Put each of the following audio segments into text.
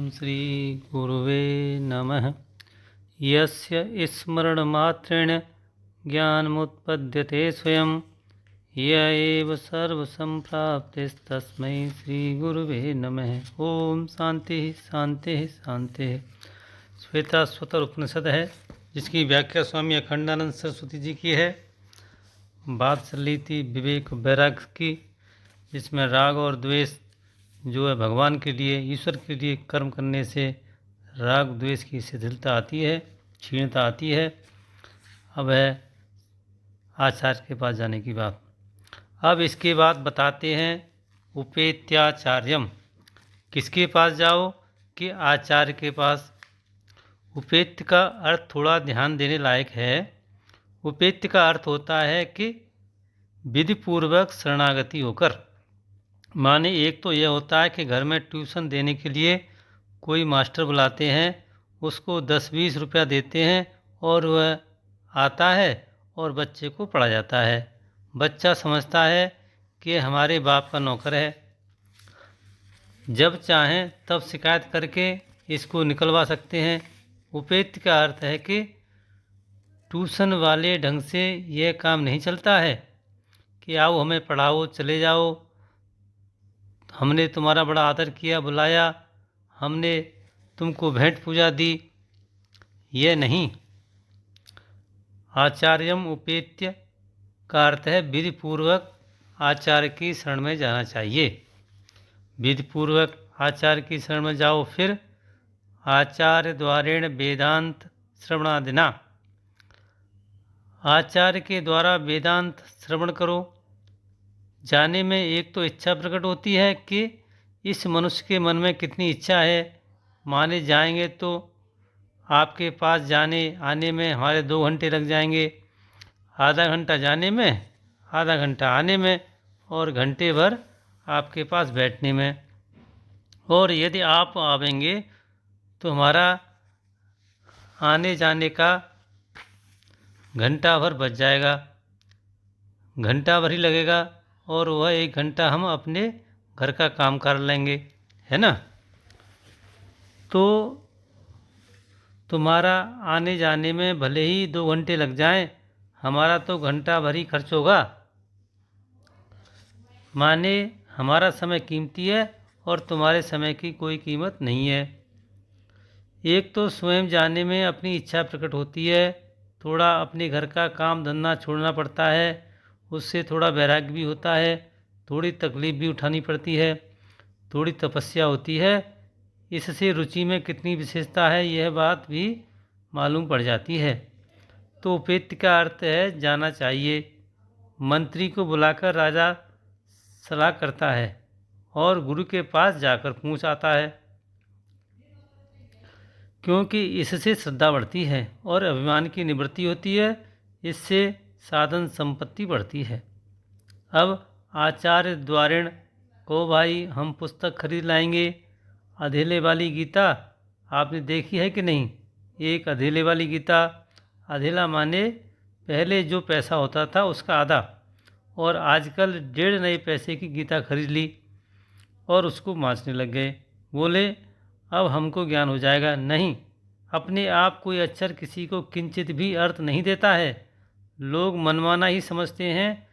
श्रीगुरुवे नमः। यस्य स्मरणमात्रेण ज्ञानमुत्पद्यते स्वयं य एव सर्वसम्प्राप्तिस्तस्मै श्रीगुरुवे नमः। ओम शांति शांति शांति। श्वेताश्वतर उपनिषद है जिसकी व्याख्या स्वामी अखंडानंद सरस्वती जी की है। बात चल रही थी विवेक वैराग्य की, जिसमें राग और द्वेष जो है भगवान के लिए, ईश्वर के लिए कर्म करने से राग द्वेष की शिथिलता आती है, क्षीणता आती है। अब है आचार्य के पास जाने की बात। अब इसके बाद बताते हैं उपेत्याचार्यम। किसके पास जाओ? कि आचार्य के पास। उपेत्य का अर्थ थोड़ा ध्यान देने लायक है। उपेत्य का अर्थ होता है कि विधिपूर्वक शरणागति होकर। माने एक तो यह होता है कि घर में ट्यूशन देने के लिए कोई मास्टर बुलाते हैं, उसको 10-20 रुपया देते हैं और वह आता है और बच्चे को पढ़ा जाता है। बच्चा समझता है कि हमारे बाप का नौकर है, जब चाहें तब शिकायत करके इसको निकलवा सकते हैं। उपेत्य का अर्थ है कि ट्यूशन वाले ढंग से यह काम नहीं चलता है कि आओ हमें पढ़ाओ, चले जाओ, हमने तुम्हारा बड़ा आदर किया, बुलाया, हमने तुमको भेंट पूजा दी। ये नहीं। आचार्यम उपेत्य का अर्थ है विधिपूर्वक आचार्य की शरण में जाना चाहिए। विधिपूर्वक आचार्य की शरण में जाओ। फिर आचार्य द्वारेण वेदांत श्रवणादिना, आचार्य के द्वारा वेदांत श्रवण करो। जाने में एक तो इच्छा प्रकट होती है कि इस मनुष्य के मन में कितनी इच्छा है। माने जाएंगे तो आपके पास जाने आने में हमारे 2 घंटे लग जाएंगे, आधा घंटा जाने में, आधा घंटा आने में और घंटे भर आपके पास बैठने में। और यदि आप आवेंगे तो हमारा आने जाने का घंटा भर बच जाएगा, घंटा भर ही लगेगा और वह 1 घंटा हम अपने घर का काम कर लेंगे, है ना। तो तुम्हारा आने जाने में भले ही 2 घंटे लग जाएं, हमारा तो घंटा भर ही खर्च होगा। माने हमारा समय कीमती है और तुम्हारे समय की कोई कीमत नहीं है। एक तो स्वयं जाने में अपनी इच्छा प्रकट होती है, थोड़ा अपने घर का काम धंधा छोड़ना पड़ता है, उससे थोड़ा वैराग्य भी होता है, थोड़ी तकलीफ भी उठानी पड़ती है, थोड़ी तपस्या होती है। इससे रुचि में कितनी विशेषता है यह बात भी मालूम पड़ जाती है। तो उपेत्य का अर्थ है जाना चाहिए। मंत्री को बुलाकर राजा सलाह करता है और गुरु के पास जाकर पूछ आता है, क्योंकि इससे श्रद्धा बढ़ती है और अभिमान की निवृत्ति होती है। इससे साधन संपत्ति बढ़ती है। अब आचार्य द्वारेण को भाई हम पुस्तक खरीद लाएंगे। अधेले वाली गीता आपने देखी है कि नहीं? एक अधेले वाली गीता, अधेला माने पहले जो पैसा होता था उसका आधा, और आजकल 1.5 नए पैसे की गीता खरीद ली और उसको मांचने लग गए। बोले अब हमको ज्ञान हो जाएगा। नहीं, अपने आप कोई अक्षर किसी को किंचित भी अर्थ नहीं देता है। लोग मनमाना ही समझते हैं।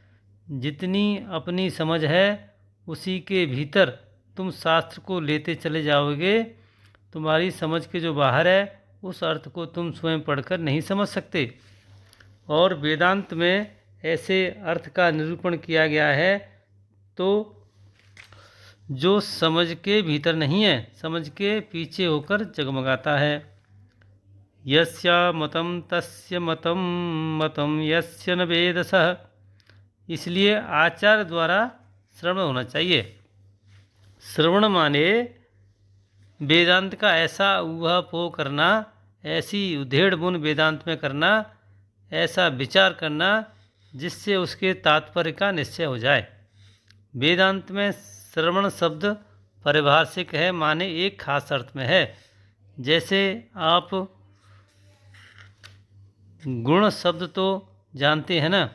जितनी अपनी समझ है उसी के भीतर तुम शास्त्र को लेते चले जाओगे। तुम्हारी समझ के जो बाहर है उस अर्थ को तुम स्वयं पढ़कर नहीं समझ सकते। और वेदांत में ऐसे अर्थ का निरूपण किया गया है तो जो समझ के भीतर नहीं है, समझ के पीछे होकर जगमगाता है। यस्य मतम तस्य मतम मतम यस्य न वेदसः। इसलिए आचार्य द्वारा श्रवण होना चाहिए। श्रवण माने वेदांत का ऐसा ऊहापोह करना, ऐसी उधेड़ बुन वेदांत में करना, ऐसा विचार करना जिससे उसके तात्पर्य का निश्चय हो जाए। वेदांत में श्रवण शब्द पारिभाषिक है, माने एक खास अर्थ में है। जैसे आप गुण शब्द तो जानते हैं ना,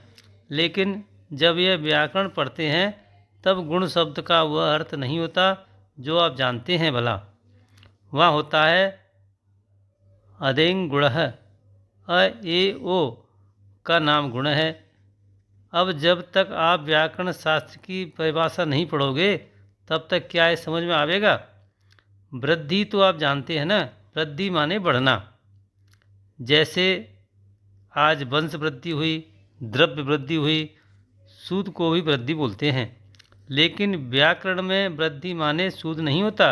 लेकिन जब यह व्याकरण पढ़ते हैं तब गुण शब्द का वह अर्थ नहीं होता जो आप जानते हैं भला। वहाँ होता है अदेंग गुण। अ ए ओ का नाम गुण है। अब जब तक आप व्याकरण शास्त्र की परिभाषा नहीं पढ़ोगे तब तक क्या है समझ में आवेगा। वृद्धि तो आप जानते हैं ना, वृद्धि माने बढ़ना। जैसे आज वंश वृद्धि हुई, द्रव्य वृद्धि हुई, सूद को भी वृद्धि बोलते हैं। लेकिन व्याकरण में वृद्धि माने सूद नहीं होता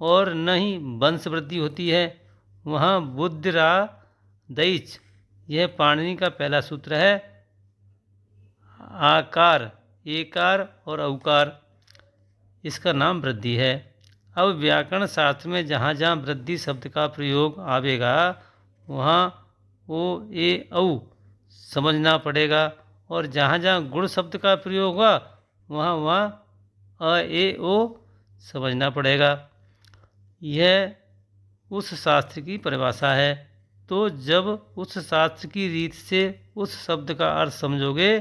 और न ही वंश वृद्धि होती है। वहाँ बुद्धिरा दैच, यह पाणिनि का पहला सूत्र है। आकार, एकार और औकार, इसका नाम वृद्धि है। अब व्याकरण शास्त्र में जहाँ जहाँ वृद्धि शब्द का प्रयोग आवेगा वहाँ ओ ए औ समझना पड़ेगा, और जहाँ जहाँ गुण शब्द का प्रयोग हुआ वहाँ वहाँ अ ए ओ समझना पड़ेगा। यह उस शास्त्र की परिभाषा है। तो जब उस शास्त्र की रीत से उस शब्द का अर्थ समझोगे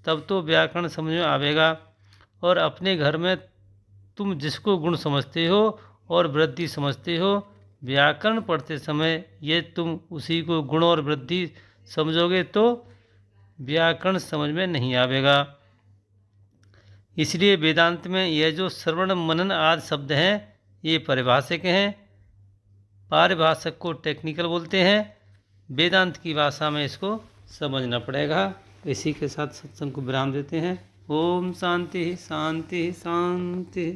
तब तो व्याकरण समझ में आवेगा। और अपने घर में तुम जिसको गुण समझते हो और वृद्धि समझते हो, व्याकरण पढ़ते समय ये तुम उसी को गुण और वृद्धि समझोगे तो व्याकरण समझ में नहीं आवेगा। इसलिए वेदांत में यह जो श्रवण मनन आदि शब्द हैं ये परिभाषिक हैं। पारिभाषिक को टेक्निकल बोलते हैं। वेदांत की भाषा में इसको समझना पड़ेगा। इसी के साथ सत्संग को विराम देते हैं। ओम शांति शांति शांति।